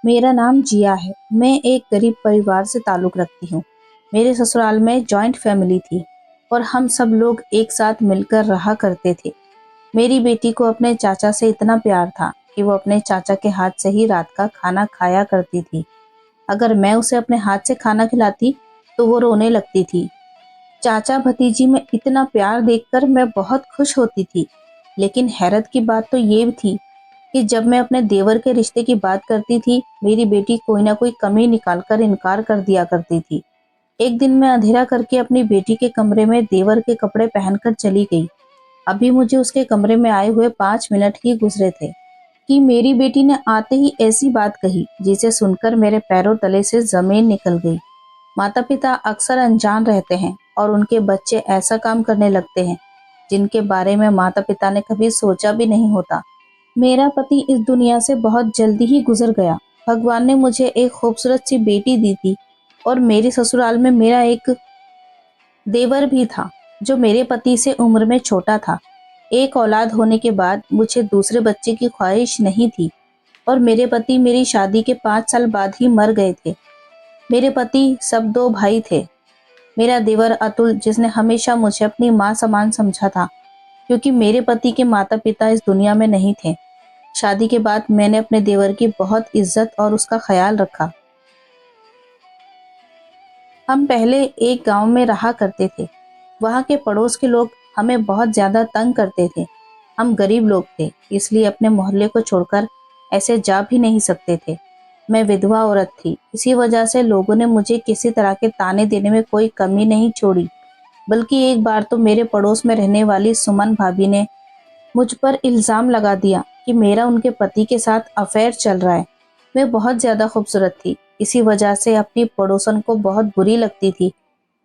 मेरा नाम जिया है। मैं एक गरीब परिवार से ताल्लुक़ रखती हूँ। मेरे ससुराल में जॉइंट फैमिली थी और हम सब लोग एक साथ मिलकर रहा करते थे। मेरी बेटी को अपने चाचा से इतना प्यार था कि वो अपने चाचा के हाथ से ही रात का खाना खाया करती थी। अगर मैं उसे अपने हाथ से खाना खिलाती तो वो रोने लगती थी। चाचा भतीजी में इतना प्यार देखकर मैं बहुत खुश होती थी। लेकिन हैरत की बात तो ये थी कि जब मैं अपने देवर के रिश्ते की बात करती थी, मेरी बेटी कोई ना कोई कमी निकालकर इनकार कर दिया करती थी। एक दिन मैं अंधेरा करके अपनी बेटी के कमरे में देवर के कपड़े पहनकर चली गई। अभी मुझे उसके कमरे में आए हुए 5 मिनट ही गुजरे थे कि मेरी बेटी ने आते ही ऐसी बात कही जिसे सुनकर मेरे पैरों तले से जमीन निकल गई। माता पिता अक्सर अनजान रहते हैं और उनके बच्चे ऐसा काम करने लगते हैं जिनके बारे में माता पिता ने कभी सोचा भी नहीं होता। मेरा पति इस दुनिया से बहुत जल्दी ही गुजर गया। भगवान ने मुझे एक खूबसूरत सी बेटी दी थी और मेरे ससुराल में मेरा एक देवर भी था जो मेरे पति से उम्र में छोटा था। एक औलाद होने के बाद मुझे दूसरे बच्चे की ख्वाहिश नहीं थी और मेरे पति मेरी शादी के 5 साल बाद ही मर गए थे। मेरे पति सब 2 भाई थे। मेरा देवर अतुल, जिसने हमेशा मुझे अपनी माँ समान समझा था, क्योंकि मेरे पति के माता पिता इस दुनिया में नहीं थे। शादी के बाद मैंने अपने देवर की बहुत इज्जत और उसका ख्याल रखा। हम पहले एक गांव में रहा करते थे। वहां के पड़ोस के लोग हमें बहुत ज्यादा तंग करते थे। हम गरीब लोग थे, इसलिए अपने मोहल्ले को छोड़कर ऐसे जा भी नहीं सकते थे। मैं विधवा औरत थी, इसी वजह से लोगों ने मुझे किसी तरह के ताने देने में कोई कमी नहीं छोड़ी। बल्कि एक बार तो मेरे पड़ोस में रहने वाली सुमन भाभी ने मुझ पर इल्ज़ाम लगा दिया कि मेरा उनके पति के साथ अफेयर चल रहा है। मैं बहुत ज़्यादा खूबसूरत थी, इसी वजह से अपनी पड़ोसन को बहुत बुरी लगती थी।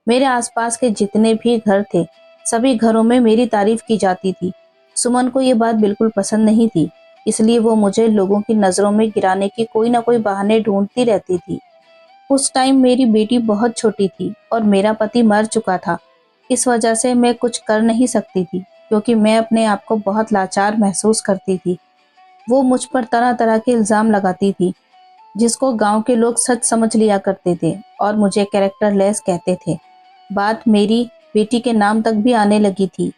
मेरे आसपास के जितने भी घर थे, सभी घरों में मेरी तारीफ की जाती थी। सुमन को ये बात बिल्कुल पसंद नहीं थी, इसलिए वो मुझे लोगों की नज़रों में गिराने की कोई ना कोई बहाने ढूंढती रहती थी। उस टाइम मेरी बेटी बहुत छोटी थी और मेरा पति मर चुका था। इस वजह से मैं कुछ कर नहीं सकती थी, क्योंकि मैं अपने आप को बहुत लाचार महसूस करती थी। वो मुझ पर तरह तरह के इल्ज़ाम लगाती थी, जिसको गांव के लोग सच समझ लिया करते थे और मुझे कैरेक्टरलेस कहते थे। बात मेरी बेटी के नाम तक भी आने लगी थी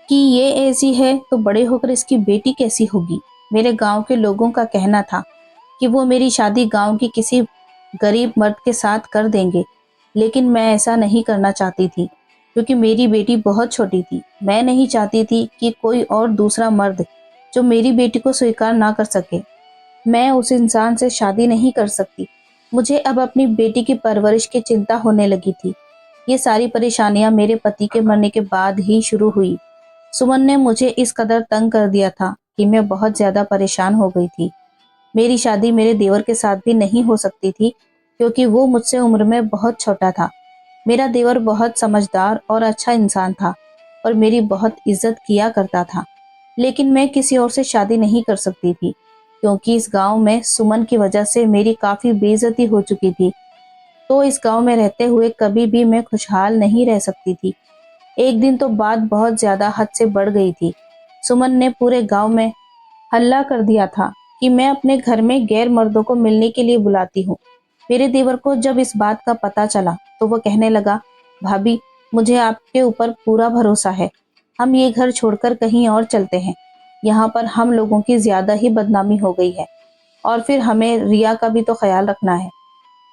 कि ये ऐसी है तो बड़े होकर इसकी बेटी कैसी होगी। मेरे गांव के लोगों का कहना था कि वो मेरी शादी गांव की किसी गरीब मर्द के साथ कर देंगे, लेकिन मैं ऐसा नहीं करना चाहती थी, क्योंकि मेरी बेटी बहुत छोटी थी। मैं नहीं चाहती थी कि कोई और दूसरा मर्द जो मेरी बेटी को स्वीकार ना कर सके। मैं उस इंसान से शादी नहीं कर सकती। मुझे अब अपनी बेटी की परवरिश की चिंता होने लगी थी। ये सारी परेशानियां मेरे पति के मरने के बाद ही शुरू हुई। सुमन ने मुझे इस कदर तंग कर दिया था कि मैं बहुत ज्यादा परेशान हो गई थी। मेरी शादी मेरे देवर के साथ भी नहीं हो सकती थी, क्योंकि वो मुझसे उम्र में बहुत छोटा था। मेरा देवर बहुत समझदार और अच्छा इंसान था और मेरी बहुत इज्जत किया करता था। लेकिन मैं किसी और से शादी नहीं कर सकती थी, क्योंकि इस गांव में सुमन की वजह से मेरी काफ़ी बेइज्जती हो चुकी थी। तो इस गांव में रहते हुए कभी भी मैं खुशहाल नहीं रह सकती थी। एक दिन तो बात बहुत ज़्यादा हद से बढ़ गई थी। सुमन ने पूरे गांव में हल्ला कर दिया था कि मैं अपने घर में गैर मर्दों को मिलने के लिए बुलाती हूँ। मेरे देवर को जब इस बात का पता चला तो वो कहने लगा, भाभी, मुझे आपके ऊपर पूरा भरोसा है। हम ये घर छोड़कर कहीं और चलते हैं। यहाँ पर हम लोगों की ज्यादा ही बदनामी हो गई है और फिर हमें रिया का भी तो ख्याल रखना है।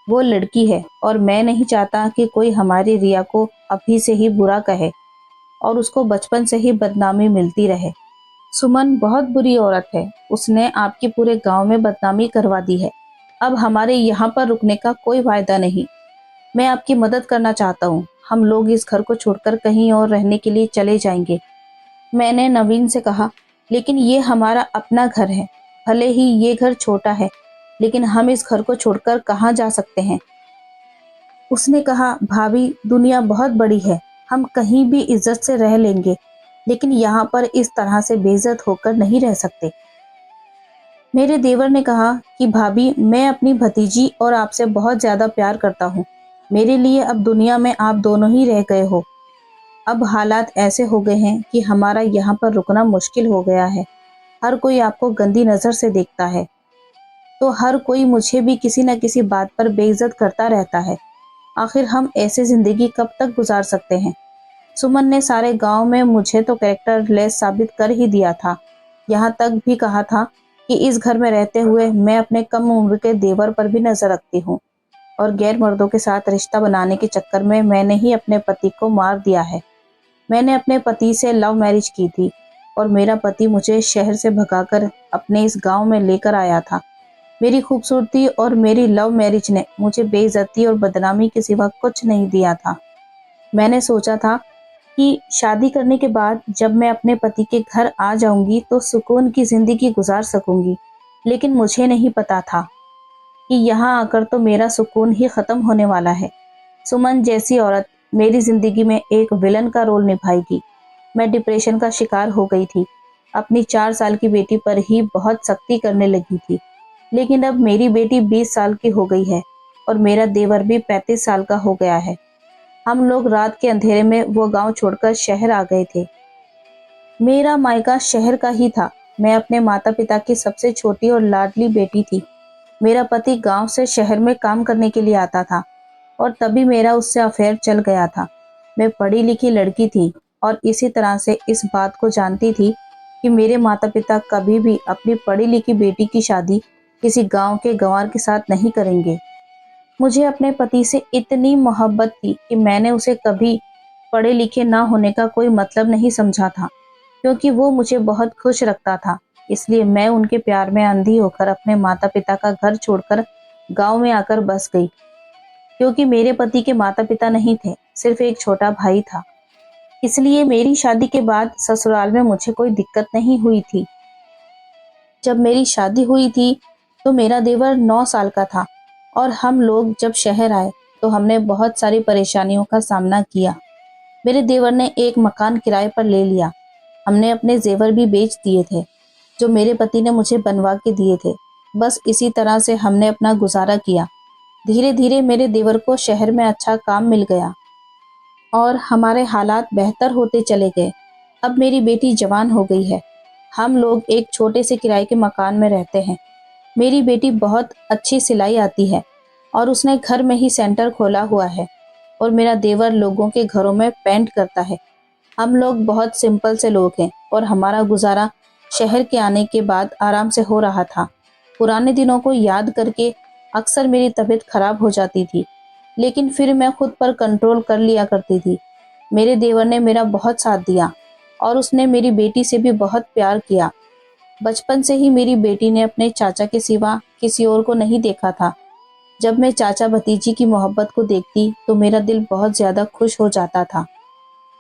वो लड़की है और मैं नहीं चाहता कि कोई हमारी रिया को अभी से ही बुरा कहे और उसको बचपन से ही बदनामी मिलती रहे। सुमन बहुत बुरी औरत है। उसने आपकी पूरे गांव में बदनामी करवा दी है। अब हमारे यहाँ पर रुकने का कोई फायदा नहीं। मैं आपकी मदद करना चाहता हूँ। हम लोग इस घर को छोड़कर कहीं और रहने के लिए चले जाएंगे। मैंने नवीन से कहा, लेकिन ये हमारा अपना घर है। भले ही ये घर छोटा है, लेकिन हम इस घर को छोड़कर कहाँ जा सकते हैं। उसने कहा, भाभी, दुनिया बहुत बड़ी है। हम कहीं भी इज्जत से रह लेंगे, लेकिन यहाँ पर इस तरह से बेइज्जत होकर नहीं रह सकते। मेरे देवर ने कहा कि भाभी, मैं अपनी भतीजी और आपसे बहुत ज़्यादा प्यार करता हूँ। मेरे लिए अब दुनिया में आप दोनों ही रह गए हो। अब हालात ऐसे हो गए हैं कि हमारा यहाँ पर रुकना मुश्किल हो गया है। हर कोई आपको गंदी नज़र से देखता है। तो हर कोई मुझे भी किसी न किसी बात पर बेइज्जत करता रहता है। आखिर हम ऐसी जिंदगी कब तक गुजार सकते हैं? सुमन ने सारे गांव में मुझे तो कैरेक्टर लेस साबित कर ही दिया था। यहाँ तक भी कहा था कि इस घर में रहते हुए मैं अपने कम उम्र के देवर पर भी नजर रखती हूँ और गैर मर्दों के साथ रिश्ता बनाने के चक्कर में मैंने ही अपने पति को मार दिया है। मैंने अपने पति से लव मैरिज की थी और मेरा पति मुझे शहर से भगाकर अपने इस गांव में लेकर आया था। मेरी खूबसूरती और मेरी लव मैरिज ने मुझे बेइज्जती और बदनामी के सिवा कुछ नहीं दिया था। मैंने सोचा था कि शादी करने के बाद जब मैं अपने पति के घर आ जाऊंगी तो सुकून की जिंदगी गुजार सकूंगी, लेकिन मुझे नहीं पता था कि यहाँ आकर तो मेरा सुकून ही खत्म होने वाला है। सुमन जैसी औरत मेरी जिंदगी में एक विलन का रोल निभाएगी। मैं डिप्रेशन का शिकार हो गई थी। अपनी 4 साल की बेटी पर ही बहुत सख्ती करने लगी थी, लेकिन अब मेरी बेटी 20 साल की हो गई है और मेरा देवर भी 35 साल का हो गया है। हम लोग रात के अंधेरे में वो गांव छोड़कर शहर आ गए थे। मेरा मायका शहर का ही था। मैं अपने माता पिता की सबसे छोटी और लाडली बेटी थी। मेरा पति गांव से शहर में काम करने के लिए आता था और तभी मेरा उससे अफेयर चल गया था। मैं पढ़ी लिखी लड़की थी और इसी तरह से इस बात को जानती थी कि मेरे माता पिता कभी भी अपनी पढ़ी लिखी बेटी की शादी किसी गांव के गंवार के साथ नहीं करेंगे। मुझे अपने पति से इतनी मोहब्बत थी कि मैंने उसे कभी पढ़े लिखे ना होने का कोई मतलब नहीं समझा था, क्योंकि वो मुझे बहुत खुश रखता था। इसलिए मैं उनके प्यार में अंधी होकर अपने माता पिता का घर छोड़कर गांव में आकर बस गई। क्योंकि मेरे पति के माता पिता नहीं थे, सिर्फ एक छोटा भाई था, इसलिए मेरी शादी के बाद ससुराल में मुझे कोई दिक्कत नहीं हुई थी। जब मेरी शादी हुई थी तो मेरा देवर 9 साल का था और हम लोग जब शहर आए तो हमने बहुत सारी परेशानियों का सामना किया। मेरे देवर ने एक मकान किराए पर ले लिया। हमने अपने जेवर भी बेच दिए थे जो मेरे पति ने मुझे बनवा के दिए थे। बस इसी तरह से हमने अपना गुजारा किया। धीरे धीरे मेरे देवर को शहर में अच्छा काम मिल गया और हमारे हालात बेहतर होते चले गए। अब मेरी बेटी जवान हो गई है। हम लोग एक छोटे से किराए के मकान में रहते हैं। मेरी बेटी बहुत अच्छी सिलाई आती है और उसने घर में ही सेंटर खोला हुआ है और मेरा देवर लोगों के घरों में पेंट करता है। हम लोग बहुत सिंपल से लोग हैं और हमारा गुजारा शहर के आने के बाद आराम से हो रहा था। पुराने दिनों को याद करके अक्सर मेरी तबीयत खराब हो जाती थी, लेकिन फिर मैं खुद पर कंट्रोल कर लिया करती थी। मेरे देवर ने मेरा बहुत साथ दिया और उसने मेरी बेटी से भी बहुत प्यार किया। बचपन से ही मेरी बेटी ने अपने चाचा के सिवा किसी और को नहीं देखा था। जब मैं चाचा भतीजी की मोहब्बत को देखती तो मेरा दिल बहुत ज्यादा खुश हो जाता था।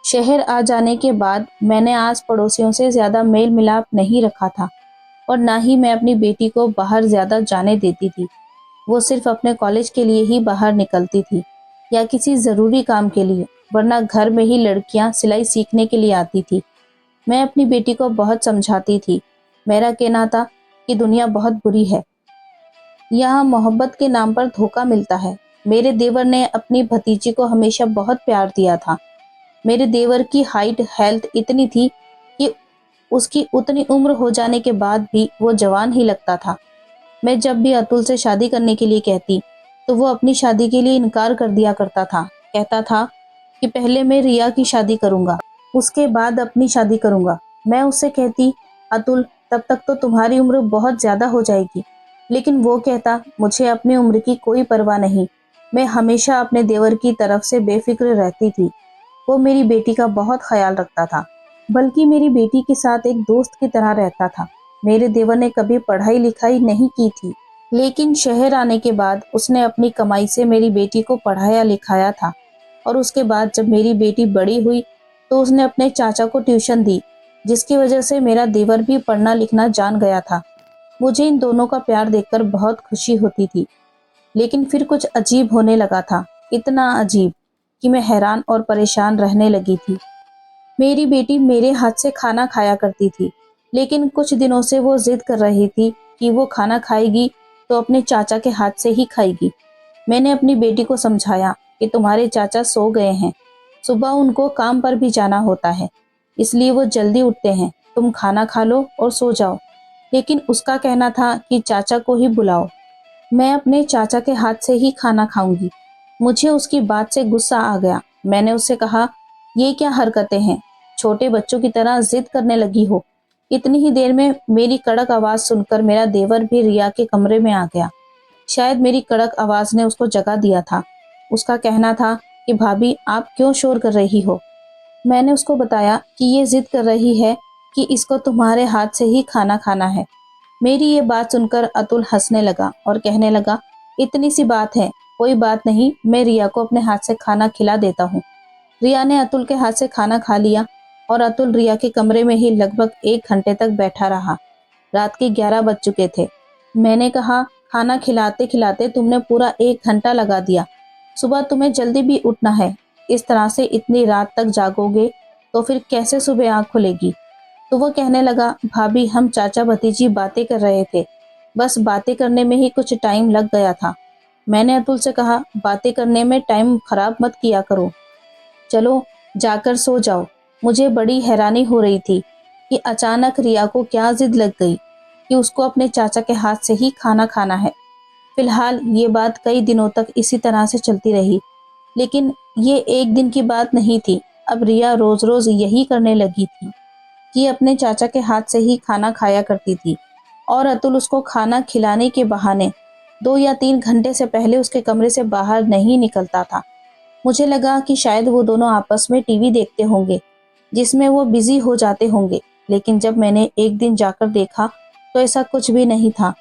शहर आ जाने के बाद मैंने आस पड़ोसियों से ज्यादा मेल मिलाप नहीं रखा था और ना ही मैं अपनी बेटी को बाहर ज्यादा जाने देती थी। वो सिर्फ अपने कॉलेज के लिए ही बाहर निकलती थी या किसी ज़रूरी काम के लिए, वरना घर में ही लड़कियां सिलाई सीखने के लिए आती थी। मैं अपनी बेटी को बहुत समझाती थी। मेरा कहना था कि दुनिया बहुत बुरी है, यहाँ मोहब्बत के नाम पर धोखा मिलता है। मेरे देवर ने अपनी भतीजी को हमेशा बहुत प्यार दिया था। मेरे देवर की हाइट हेल्थ इतनी थी कि उसकी उतनी उम्र हो जाने के बाद भी वो जवान ही लगता था। मैं जब भी अतुल से शादी करने के लिए कहती तो वो अपनी शादी के लिए इनकार कर दिया करता था। कहता था कि पहले मैं रिया की शादी करूंगा, उसके बाद अपनी शादी करूंगा। मैं उससे कहती, अतुल तब तक तो तुम्हारी उम्र बहुत ज्यादा हो जाएगी, लेकिन वो कहता, मुझे अपनी उम्र की कोई परवाह नहीं। मैं हमेशा अपने देवर की तरफ से बेफिक्र रहती थी। वो मेरी बेटी का बहुत ख्याल रखता था, बल्कि मेरी बेटी के साथ एक दोस्त की तरह रहता था। मेरे देवर ने कभी पढ़ाई लिखाई नहीं की थी, लेकिन शहर आने के बाद उसने अपनी कमाई से मेरी बेटी को पढ़ाया लिखाया था और उसके बाद जब मेरी बेटी बड़ी हुई तो उसने अपने चाचा को ट्यूशन दी, जिसकी वजह से मेरा देवर भी पढ़ना लिखना जान गया था। मुझे इन दोनों का प्यार देखकर बहुत खुशी होती थी, लेकिन फिर कुछ अजीब होने लगा था। इतना अजीब कि मैं हैरान और परेशान रहने लगी थी। मेरी बेटी मेरे हाथ से खाना खाया करती थी, लेकिन कुछ दिनों से वो जिद कर रही थी कि वो खाना खाएगी तो अपने चाचा के हाथ से ही खाएगी। मैंने अपनी बेटी को समझाया कि तुम्हारे चाचा सो गए हैं, सुबह उनको काम पर भी जाना होता है, इसलिए वो जल्दी उठते हैं। तुम खाना खा लो और सो जाओ। लेकिन उसका कहना था कि चाचा को ही बुलाओ, मैं अपने चाचा के हाथ से ही खाना खाऊंगी। मुझे उसकी बात से गुस्सा आ गया। मैंने उससे कहा, ये क्या हरकतें हैं, छोटे बच्चों की तरह जिद करने लगी हो। इतनी ही देर में मेरी कड़क आवाज सुनकर मेरा देवर भी रिया के कमरे में आ गया। शायद मेरी कड़क आवाज ने उसको जगा दिया था। उसका कहना था कि भाभी आप क्यों शोर कर रही हो। मैंने उसको बताया कि ये जिद कर रही है कि इसको तुम्हारे हाथ से ही खाना खाना है। मेरी ये बात सुनकर अतुल हंसने लगा और कहने लगा, इतनी सी बात है, कोई बात नहीं, मैं रिया को अपने हाथ से खाना खिला देता हूँ। रिया ने अतुल के हाथ से खाना खा लिया और अतुल रिया के कमरे में ही लगभग 1 घंटे तक बैठा रहा। रात के 11 बज चुके थे। मैंने कहा, खाना खिलाते खिलाते तुमने पूरा 1 घंटा लगा दिया। सुबह तुम्हें जल्दी भी उठना है। इस तरह से इतनी रात तक जागोगे तो फिर कैसे सुबह आँख खुलेगी। तो वो कहने लगा, भाभी हम चाचा भतीजी बातें कर रहे थे, बस बातें करने में ही कुछ टाइम लग गया था। मैंने अतुल से कहा, बातें करने में टाइम खराब मत किया करो, चलो जाकर सो जाओ। मुझे बड़ी हैरानी हो रही थी कि अचानक रिया को क्या जिद लग गई कि उसको अपने चाचा के हाथ से ही खाना खाना है। फिलहाल ये बात कई दिनों तक इसी तरह से चलती रही, लेकिन ये एक दिन की बात नहीं थी। अब रिया रोज रोज यही करने लगी थी कि अपने चाचा के हाथ से ही खाना खाया करती थी और अतुल उसको खाना खिलाने के बहाने 2 या 3 घंटे से पहले उसके कमरे से बाहर नहीं निकलता था। मुझे लगा कि शायद वो दोनों आपस में टीवी देखते होंगे, जिसमें वो बिजी हो जाते होंगे, लेकिन जब मैंने एक दिन जाकर देखा तो ऐसा कुछ भी नहीं था।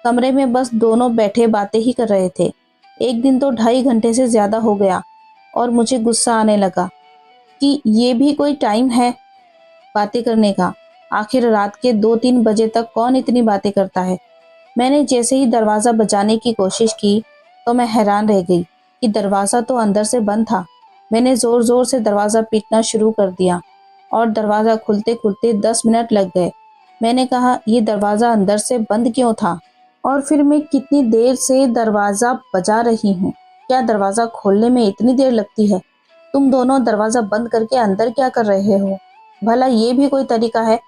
कमरे में बस दोनों बैठे बातें ही कर रहे थे। एक दिन तो 2.5 घंटे से ज्यादा हो गया और मुझे गुस्सा आने लगा कि ये भी कोई टाइम है बातें करने का। आखिर रात के 2-3 बजे तक कौन इतनी बातें करता है। मैंने जैसे ही दरवाज़ा बजाने की कोशिश की तो मैं हैरान रह गई कि दरवाज़ा तो अंदर से बंद था। मैंने ज़ोर ज़ोर से दरवाज़ा पीटना शुरू कर दिया और दरवाज़ा खुलते खुलते 10 मिनट लग गए। मैंने कहा, ये दरवाज़ा अंदर से बंद क्यों था और फिर मैं कितनी देर से दरवाज़ा बजा रही हूँ। क्या दरवाज़ा खोलने में इतनी देर लगती है। तुम दोनों दरवाज़ा बंद करके अंदर क्या कर रहे हो, भला ये भी कोई तरीका है।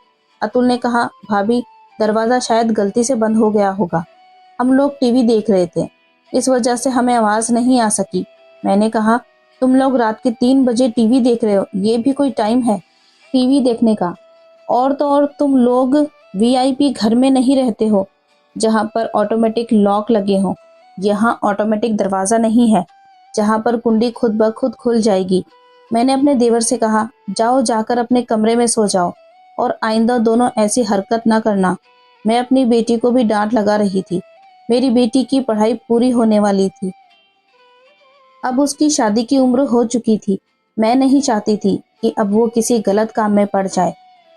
अतुल ने कहा, भाभी दरवाज़ा शायद गलती से बंद हो गया होगा। हम लोग टीवी देख रहे थे, इस वजह से हमें आवाज़ नहीं आ सकी। मैंने कहा, तुम लोग रात के 3 बजे टीवी देख रहे हो, ये भी कोई टाइम है टीवी देखने का। और तो और तुम लोग वीआईपी घर में नहीं रहते हो जहाँ पर ऑटोमेटिक लॉक लगे हों। यहाँ ऑटोमेटिक दरवाज़ा नहीं है जहाँ पर कुंडी खुद ब खुद खुल जाएगी। मैंने अपने देवर से कहा, जाओ जाकर अपने कमरे में सो जाओ और आइंदा दोनों ऐसी हरकत ना करना। मैं अपनी बेटी को भी डांट लगा रही थी। मेरी बेटी की पढ़ाई पूरी होने वाली थी, अब उसकी शादी की उम्र हो चुकी थी। मैं नहीं चाहती थी कि अब वो किसी गलत काम में पड़ जाए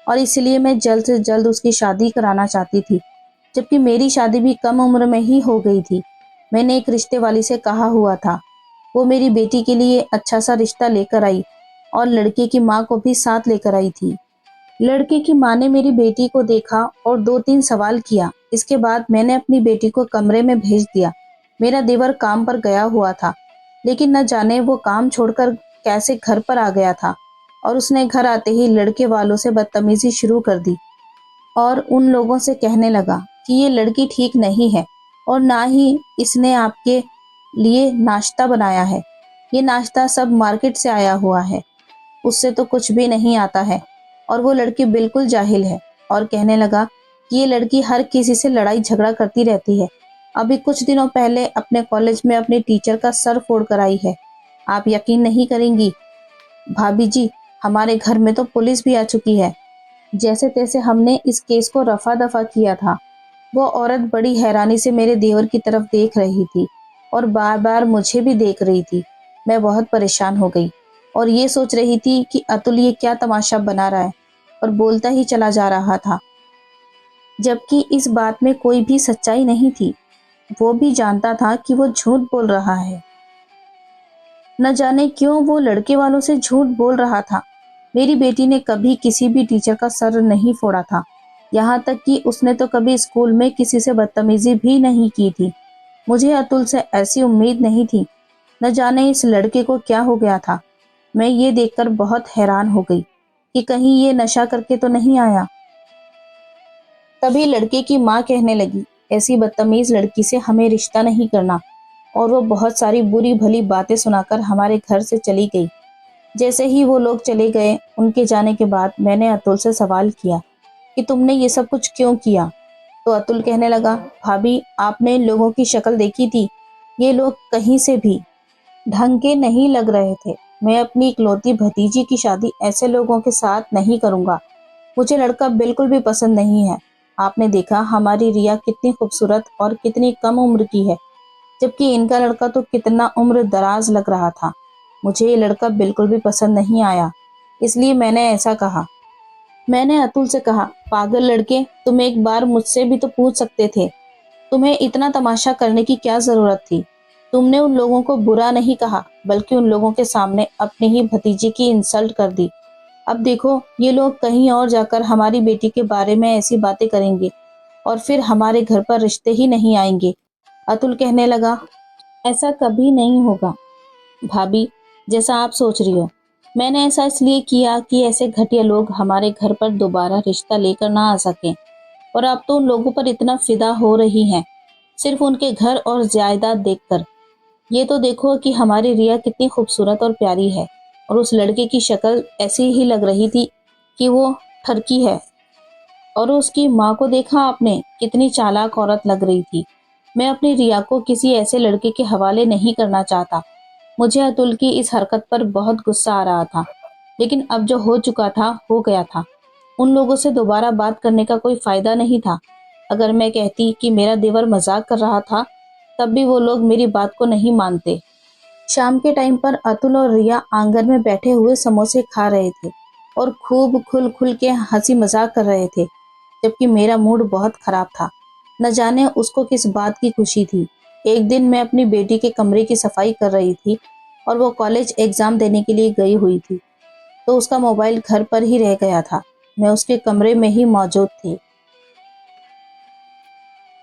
और इसलिए मैं जल्द से जल्द उसकी शादी कराना चाहती थी, जबकि मेरी शादी भी कम उम्र में ही हो गई थी। मैंने एक रिश्ते वाली से कहा हुआ था, वो मेरी बेटी के लिए अच्छा सा रिश्ता लेकर आई और लड़के की माँ को भी साथ लेकर आई थी। लड़के की माँ ने मेरी बेटी को देखा और 2-3 सवाल किया। इसके बाद मैंने अपनी बेटी को कमरे में भेज दिया। मेरा देवर काम पर गया हुआ था, लेकिन न जाने वो काम छोड़कर कैसे घर पर आ गया था और उसने घर आते ही लड़के वालों से बदतमीजी शुरू कर दी और उन लोगों से कहने लगा कि ये लड़की ठीक नहीं है और ना ही इसने आपके लिए नाश्ता बनाया है। ये नाश्ता सब मार्केट से आया हुआ है, उससे तो कुछ भी नहीं आता है और वो लड़की बिल्कुल जाहिल है। और कहने लगा कि ये लड़की हर किसी से लड़ाई झगड़ा करती रहती है। अभी कुछ दिनों पहले अपने कॉलेज में अपने टीचर का सर फोड़ कर आई है। आप यकीन नहीं करेंगी भाभी जी, हमारे घर में तो पुलिस भी आ चुकी है। जैसे तैसे हमने इस केस को रफा दफा किया था। वो औरत बड़ी हैरानी से मेरे देवर की तरफ देख रही थी और बार बार मुझे भी देख रही थी। मैं बहुत परेशान हो गई और ये सोच रही थी कि अतुल ये क्या तमाशा बना रहा है, और बोलता ही चला जा रहा था, जबकि इस बात में कोई भी सच्चाई नहीं थी। वो भी जानता था कि वो झूठ बोल रहा है। न जाने क्यों वो लड़के वालों से झूठ बोल रहा था। मेरी बेटी ने कभी किसी भी टीचर का सर नहीं फोड़ा था, यहाँ तक कि उसने तो कभी स्कूल में किसी से बदतमीजी भी नहीं की थी। मुझे अतुल से ऐसी उम्मीद नहीं थी। न जाने इस लड़के को क्या हो गया था। मैं ये देखकर बहुत हैरान हो गई कि कहीं ये नशा करके तो नहीं आया। तभी लड़के की माँ कहने लगी, ऐसी बदतमीज लड़की से हमें रिश्ता नहीं करना, और वो बहुत सारी बुरी भली बातें सुनाकर हमारे घर से चली गई। जैसे ही वो लोग चले गए, उनके जाने के बाद मैंने अतुल से सवाल किया कि तुमने ये सब कुछ क्यों किया। तो अतुल कहने लगा, भाभी आपने इन लोगों की शक्ल देखी थी, ये लोग कहीं से भी ढंग के नहीं लग रहे थे। मैं अपनी इकलौती भतीजी की शादी ऐसे लोगों के साथ नहीं करूंगा। मुझे लड़का बिल्कुल भी पसंद नहीं है। आपने देखा हमारी रिया कितनी खूबसूरत और कितनी कम उम्र की है, जबकि इनका लड़का तो कितना उम्र दराज लग रहा था। मुझे ये लड़का बिल्कुल भी पसंद नहीं आया, इसलिए मैंने ऐसा कहा। मैंने अतुल से कहा, पागल लड़के, तुम एक बार मुझसे भी तो पूछ सकते थे। तुम्हें इतना तमाशा करने की क्या जरूरत थी। तुमने उन लोगों को बुरा नहीं कहा, बल्कि उन लोगों के सामने अपनी ही भतीजी की इंसल्ट कर दी। अब देखो, ये लोग कहीं और जाकर हमारी बेटी के बारे में ऐसी बातें करेंगे और फिर हमारे घर पर रिश्ते ही नहीं आएंगे। अतुल कहने लगा, ऐसा कभी नहीं होगा भाभी, जैसा आप सोच रही हो। मैंने ऐसा इसलिए किया कि ऐसे घटिया लोग हमारे घर पर दोबारा रिश्ता लेकर ना आ सकें। और अब तो उन लोगों पर इतना फिदा हो रही हैं, सिर्फ उनके घर और जायदाद देखकर। ये तो देखो कि हमारी रिया कितनी खूबसूरत और प्यारी है, और उस लड़के की शक्ल ऐसी ही लग रही थी कि वो ठरकी है। और उसकी माँ को देखा आपने, कितनी चालाक औरत लग रही थी। मैं अपनी रिया को किसी ऐसे लड़के के हवाले नहीं करना चाहता। मुझे अतुल की इस हरकत पर बहुत गुस्सा आ रहा था, लेकिन अब जो हो चुका था हो गया था। उन लोगों से दोबारा बात करने का कोई फायदा नहीं था। अगर मैं कहती कि मेरा देवर मजाक कर रहा था, तब भी वो लोग मेरी बात को नहीं मानते। शाम के टाइम पर अतुल और रिया आंगन में बैठे हुए समोसे खा रहे थे और खूब खुल खुल के हंसी मजाक कर रहे थे, जबकि मेरा मूड बहुत खराब था। न जाने उसको किस बात की खुशी थी। एक दिन मैं अपनी बेटी के कमरे की सफाई कर रही थी और वो कॉलेज एग्जाम देने के लिए गई हुई थी, तो उसका मोबाइल घर पर ही रह गया था। मैं उसके कमरे में ही मौजूद थी।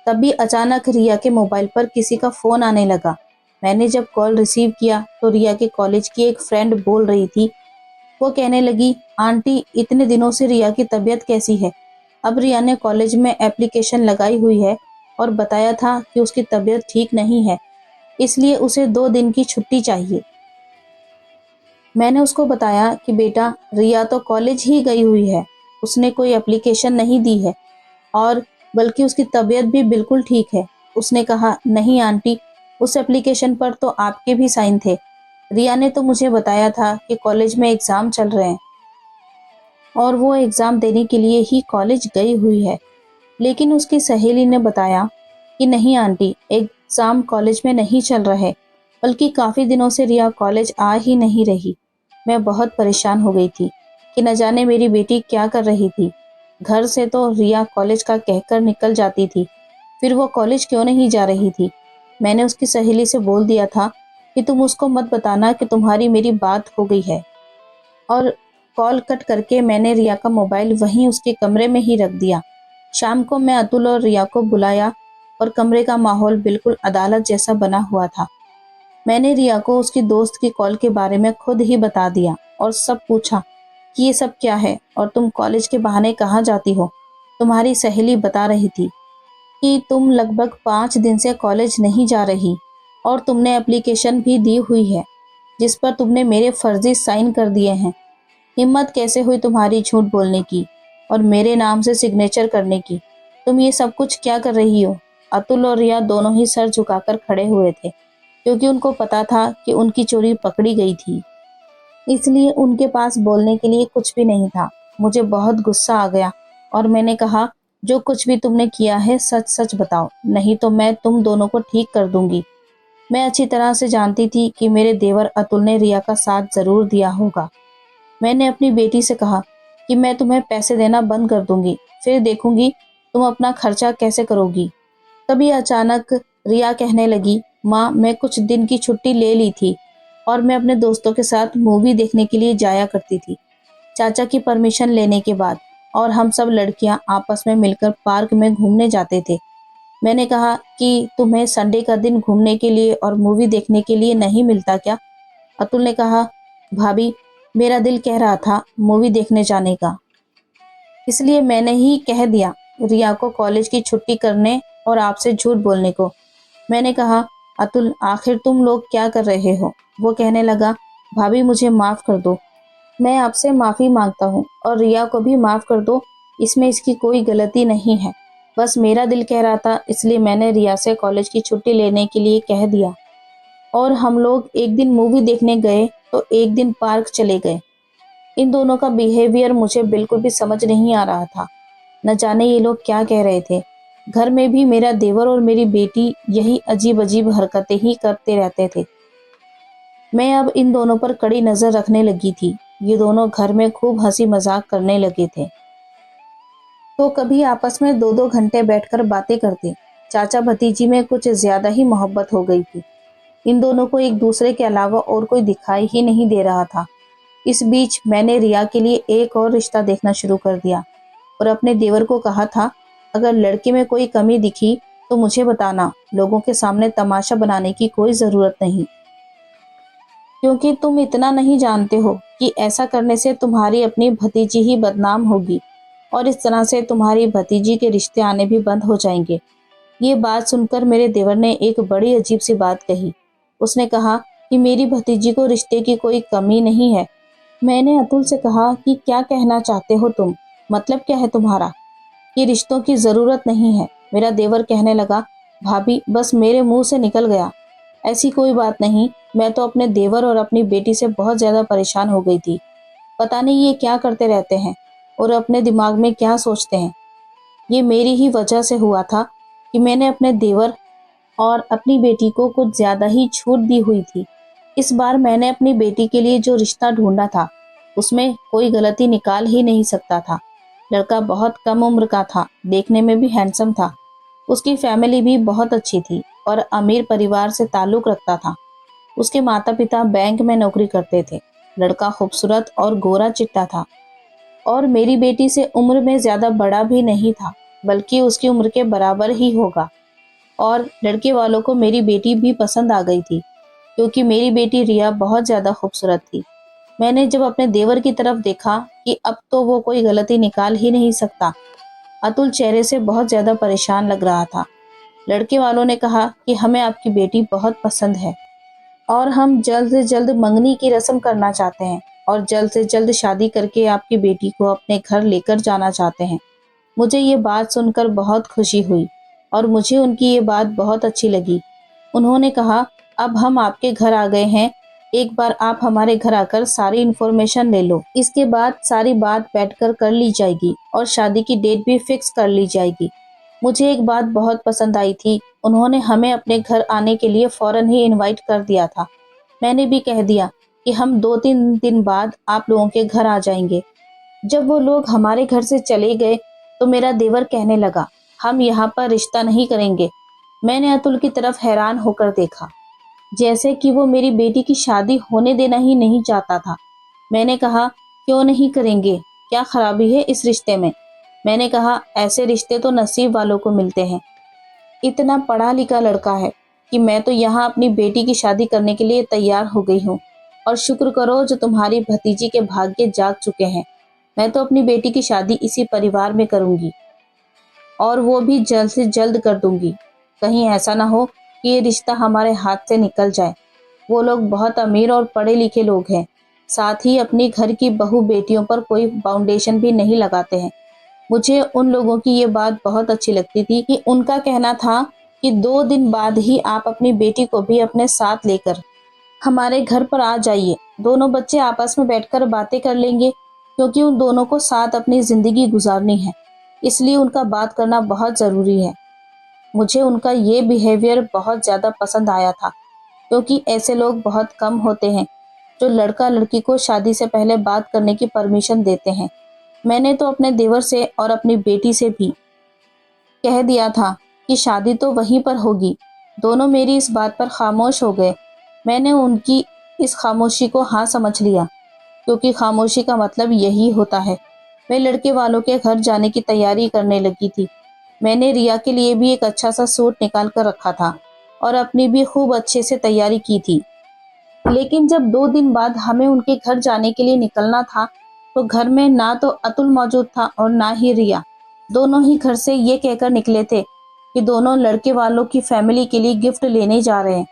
तभी अचानक रिया के मोबाइल पर किसी का फोन आने लगा। मैंने जब कॉल रिसीव किया तो रिया के कॉलेज की एक फ्रेंड बोल रही थी। वो कहने लगी, आंटी इतने दिनों से रिया की तबीयत कैसी है। अब रिया ने कॉलेज में एप्लीकेशन लगाई हुई है और बताया था कि उसकी तबीयत ठीक नहीं है, इसलिए उसे 2 दिन की छुट्टी चाहिए। मैंने उसको बताया कि बेटा, रिया तो कॉलेज ही गई हुई है, उसने कोई एप्लीकेशन नहीं दी है, और बल्कि उसकी तबीयत भी बिल्कुल ठीक है। उसने कहा, नहीं आंटी, उस एप्लीकेशन पर तो आपके भी साइन थे। रिया ने तो मुझे बताया था कि कॉलेज में एग्ज़ाम चल रहे हैं और वो एग्ज़ाम देने के लिए ही कॉलेज गई हुई है। लेकिन उसकी सहेली ने बताया कि नहीं आंटी, एग्ज़ाम कॉलेज में नहीं चल रहे, बल्कि काफ़ी दिनों से रिया कॉलेज आ ही नहीं रही। मैं बहुत परेशान हो गई थी कि न जाने मेरी बेटी क्या कर रही थी। घर से तो रिया कॉलेज का कहकर निकल जाती थी, फिर वो कॉलेज क्यों नहीं जा रही थी। मैंने उसकी सहेली से बोल दिया था कि तुम उसको मत बताना कि तुम्हारी मेरी बात हो गई है, और कॉल कट करके मैंने रिया का मोबाइल वहीं उसके कमरे में ही रख दिया। शाम को मैं अतुल और रिया को बुलाया और कमरे का माहौल बिल्कुल अदालत जैसा बना हुआ था। मैंने रिया को उसकी दोस्त की कॉल के बारे में खुद ही बता दिया और सब पूछा कि ये सब क्या है और तुम कॉलेज के बहाने कहाँ जाती हो। तुम्हारी सहेली बता रही थी कि तुम लगभग 5 दिन से कॉलेज नहीं जा रही, और तुमने एप्लीकेशन भी दी हुई है जिस पर तुमने मेरे फर्जी साइन कर दिए हैं। हिम्मत कैसे हुई तुम्हारी झूठ बोलने की और मेरे नाम से सिग्नेचर करने की। तुम ये सब कुछ क्या कर रही हो। अतुल और रिया दोनों ही सर झुकाकर खड़े हुए थे, क्योंकि उनको पता था कि उनकी चोरी पकड़ी गई थी, इसलिए उनके पास बोलने के लिए कुछ भी नहीं था। मुझे बहुत गुस्सा आ गया और मैंने कहा, जो कुछ भी तुमने किया है सच सच बताओ, नहीं तो मैं तुम दोनों को ठीक कर दूंगी। मैं अच्छी तरह से जानती थी कि मेरे देवर अतुल ने रिया का साथ जरूर दिया होगा। मैंने अपनी बेटी से कहा कि मैं तुम्हें पैसे देना बंद कर दूंगी, फिर देखूंगी तुम अपना खर्चा कैसे करोगी। तभी अचानक रिया कहने लगी, माँ मैं कुछ दिन की छुट्टी ले ली थी और मैं अपने दोस्तों के साथ मूवी देखने के लिए जाया करती थी, चाचा की परमिशन लेने के बाद, और हम सब लड़कियां आपस में मिलकर पार्क में घूमने जाते थे। मैंने कहा कि तुम्हें संडे का दिन घूमने के लिए और मूवी देखने के लिए नहीं मिलता क्या। अतुल ने कहा, भाभी मेरा दिल कह रहा था मूवी देखने जाने का, इसलिए मैंने ही कह दिया। रिया को कॉलेज की छुट्टी करने और आपसे झूठ बोलने को। मैंने कहा, अतुल आखिर तुम लोग क्या कर रहे हो? वो कहने लगा, भाभी मुझे माफ़ कर दो, मैं आपसे माफ़ी मांगता हूँ और रिया को भी माफ़ कर दो, इसमें इसकी कोई गलती नहीं है। बस मेरा दिल कह रहा था इसलिए मैंने रिया से कॉलेज की छुट्टी लेने के लिए कह दिया। और हम लोग एक दिन मूवी देखने गए तो एक दिन पार्क चले गए। इन दोनों का बिहेवियर मुझे बिल्कुल भी समझ नहीं आ रहा था। न जाने ये लोग क्या कह रहे थे। घर में भी मेरा देवर और मेरी बेटी यही अजीब अजीब हरकतें ही करते रहते थे। मैं अब इन दोनों पर कड़ी नज़र रखने लगी थी। ये दोनों घर में खूब हंसी मजाक करने लगे थे। तो कभी आपस में 2-2 घंटे बैठकर बातें करते। चाचा भतीजी में कुछ ज्यादा ही मोहब्बत हो गई थी। इन दोनों को एक दूसरे के अलावा और कोई दिखाई ही नहीं दे रहा था। इस बीच मैंने रिया के लिए एक और रिश्ता देखना शुरू कर दिया और अपने देवर को कहा था, अगर लड़के में कोई कमी दिखी तो मुझे बताना, लोगों के सामने तमाशा बनाने की कोई ज़रूरत नहीं, क्योंकि तुम इतना नहीं जानते हो कि ऐसा करने से तुम्हारी अपनी भतीजी ही बदनाम होगी और इस तरह से तुम्हारी भतीजी के रिश्ते आने भी बंद हो जाएंगे। ये बात सुनकर मेरे देवर ने एक बड़ी अजीब सी बात कही। उसने कहा कि मेरी भतीजी को रिश्ते की कोई कमी नहीं है। मैंने अतुल से कहा कि क्या कहना चाहते हो तुम? मतलब क्या है तुम्हारा? कि रिश्तों की ज़रूरत नहीं है। मेरा देवर कहने लगा, भाभी बस मेरे मुंह से निकल गया, ऐसी कोई बात नहीं। मैं तो अपने देवर और अपनी बेटी से बहुत ज़्यादा परेशान हो गई थी। पता नहीं ये क्या करते रहते हैं और अपने दिमाग में क्या सोचते हैं। ये मेरी ही वजह से हुआ था कि मैंने अपने देवर और अपनी बेटी को कुछ ज़्यादा ही छूट दी हुई थी। इस बार मैंने अपनी बेटी के लिए जो रिश्ता ढूंढा था उसमें कोई गलती निकाल ही नहीं सकता था। लड़का बहुत कम उम्र का था, देखने में भी हैंडसम था। उसकी फैमिली भी बहुत अच्छी थी और अमीर परिवार से ताल्लुक़ रखता था। उसके माता पिता बैंक में नौकरी करते थे। लड़का खूबसूरत और गोरा चिट्टा था और मेरी बेटी से उम्र में ज़्यादा बड़ा भी नहीं था, बल्कि उसकी उम्र के बराबर ही होगा। और लड़के वालों को मेरी बेटी भी पसंद आ गई थी, क्योंकि मेरी बेटी रिया बहुत ज़्यादा खूबसूरत थी। मैंने जब अपने देवर की तरफ देखा कि अब तो वो कोई गलती निकाल ही नहीं सकता। अतुल चेहरे से बहुत ज़्यादा परेशान लग रहा था। लड़के वालों ने कहा कि हमें आपकी बेटी बहुत पसंद है और हम जल्द से जल्द मंगनी की रस्म करना चाहते हैं और जल्द से जल्द शादी करके आपकी बेटी को अपने घर लेकर जाना चाहते हैं। मुझे ये बात सुनकर बहुत खुशी हुई और मुझे उनकी ये बात बहुत अच्छी लगी। उन्होंने कहा, अब हम आपके घर आ गए हैं, एक बार आप हमारे घर आकर सारी इन्फॉर्मेशन ले लो। इसके बाद सारी बात बैठकर कर ली जाएगी और शादी की डेट भी फिक्स कर ली जाएगी। मुझे एक बात बहुत पसंद आई थी, उन्होंने हमें अपने घर आने के लिए फ़ौरन ही इनवाइट कर दिया था। मैंने भी कह दिया कि हम 2-3 दिन बाद आप लोगों के घर आ जाएंगे। जब वो लोग हमारे घर से चले गए तो मेरा देवर कहने लगा, हम यहाँ पर रिश्ता नहीं करेंगे। मैंने अतुल की तरफ हैरान होकर देखा, जैसे कि वो मेरी बेटी की शादी होने देना ही नहीं चाहता था। मैंने कहा, क्यों नहीं करेंगे? क्या खराबी है इस रिश्ते में? मैंने कहा, ऐसे रिश्ते तो नसीब वालों को मिलते हैं। इतना पढ़ा लिखा लड़का है कि मैं तो यहाँ अपनी बेटी की शादी करने के लिए तैयार हो गई हूँ और शुक्र करो जो तुम्हारी भतीजी के भाग्य जाग चुके हैं। मैं तो अपनी बेटी की शादी इसी परिवार में करूँगी और वो भी जल्द से जल्द कर दूंगी। कहीं ऐसा ना हो कि ये रिश्ता हमारे हाथ से निकल जाए। वो लोग बहुत अमीर और पढ़े लिखे लोग हैं, साथ ही अपनी घर की बहू बेटियों पर कोई फाउंडेशन भी नहीं लगाते हैं। मुझे उन लोगों की ये बात बहुत अच्छी लगती थी कि उनका कहना था कि 2 दिन बाद ही आप अपनी बेटी को भी अपने साथ लेकर हमारे घर पर आ जाइए। दोनों बच्चे आपस में बैठकर बातें कर लेंगे, क्योंकि उन दोनों को साथ अपनी ज़िंदगी गुजारनी है, इसलिए उनका बात करना बहुत ज़रूरी है। मुझे उनका ये बिहेवियर बहुत ज़्यादा पसंद आया था, क्योंकि ऐसे लोग बहुत कम होते हैं जो लड़का लड़की को शादी से पहले बात करने की परमिशन देते हैं। मैंने तो अपने देवर से और अपनी बेटी से भी कह दिया था कि शादी तो वहीं पर होगी। दोनों मेरी इस बात पर खामोश हो गए। मैंने उनकी इस खामोशी को हाँ समझ लिया, क्योंकि खामोशी का मतलब यही होता है। मैं लड़के वालों के घर जाने की तैयारी करने लगी थी। मैंने रिया के लिए भी एक अच्छा सा सूट निकाल कर रखा था और अपनी भी खूब अच्छे से तैयारी की थी। लेकिन जब 2 दिन बाद हमें उनके घर जाने के लिए निकलना था तो घर में ना तो अतुल मौजूद था और ना ही रिया। दोनों ही घर से ये कहकर निकले थे कि दोनों लड़के वालों की फैमिली के लिए गिफ्ट लेने जा रहे हैं,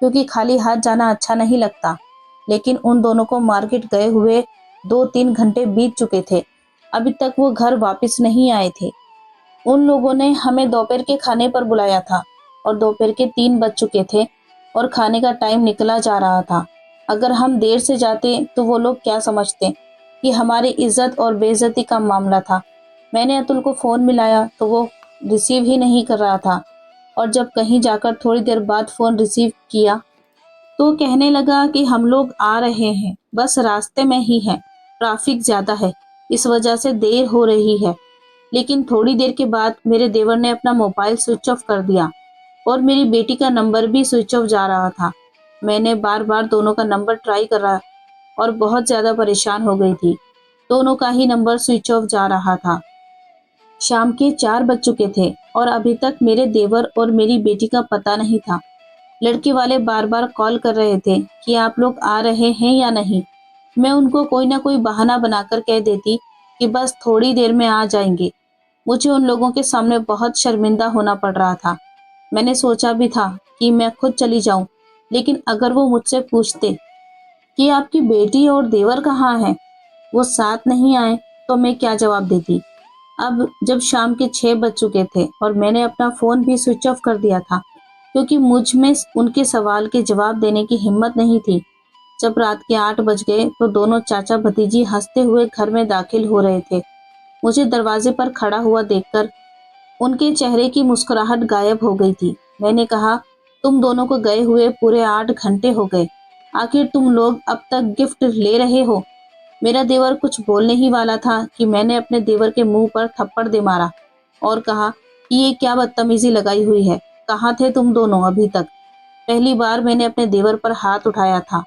क्योंकि खाली हाथ जाना अच्छा नहीं लगता। लेकिन उन दोनों को मार्केट गए हुए 2-3 घंटे बीत चुके थे। अभी तक वो घर वापस नहीं आए थे। उन लोगों ने हमें दोपहर के खाने पर बुलाया था और दोपहर के 3 बज चुके थे और खाने का टाइम निकला जा रहा था। अगर हम देर से जाते तो वो लोग क्या समझते कि हमारी इज्जत और बेइज्जती का मामला था। मैंने अतुल को फ़ोन मिलाया तो वो रिसीव ही नहीं कर रहा था, और जब कहीं जाकर थोड़ी देर बाद फ़ोन रिसीव किया तो कहने लगा कि हम लोग आ रहे हैं, बस रास्ते में ही हैं, ट्रैफिक ज़्यादा है, इस वजह से देर हो रही है। लेकिन थोड़ी देर के बाद मेरे देवर ने अपना मोबाइल स्विच ऑफ कर दिया और मेरी बेटी का नंबर भी स्विच ऑफ जा रहा था। मैंने बार बार दोनों का नंबर ट्राई करा और बहुत ज़्यादा परेशान हो गई थी। दोनों का ही नंबर स्विच ऑफ जा रहा था। शाम के 4 बज चुके थे और अभी तक मेरे देवर और मेरी बेटी का पता नहीं था। लड़के वाले बार बार कॉल कर रहे थे कि आप लोग आ रहे हैं या नहीं। मैं उनको कोई ना कोई बहाना बनाकर कह देती कि बस थोड़ी देर में आ जाएंगे। मुझे उन लोगों के सामने बहुत शर्मिंदा होना पड़ रहा था। मैंने सोचा भी था कि मैं खुद चली जाऊं, लेकिन अगर वो मुझसे पूछते कि आपकी बेटी और देवर कहाँ हैं, वो साथ नहीं आए, तो मैं क्या जवाब देती। अब जब शाम के 6 बज चुके थे और मैंने अपना फ़ोन भी स्विच ऑफ कर दिया था, क्योंकि मुझ में उनके सवाल के जवाब देने की हिम्मत नहीं थी। जब रात के 8 बज गए तो दोनों चाचा भतीजी हंसते हुए घर में दाखिल हो रहे थे। मुझे दरवाजे पर खड़ा हुआ देखकर उनके चेहरे की मुस्कुराहट गायब हो गई थी। मैंने कहा, तुम दोनों को गए हुए पूरे 8 घंटे हो गए, आखिर तुम लोग अब तक गिफ्ट ले रहे हो। मेरा देवर कुछ बोलने ही वाला था कि मैंने अपने देवर के मुंह पर थप्पड़ दे मारा और कहा कि ये क्या बदतमीजी लगाई हुई है, कहाँ थे तुम दोनों अभी तक। पहली बार मैंने अपने देवर पर हाथ उठाया था,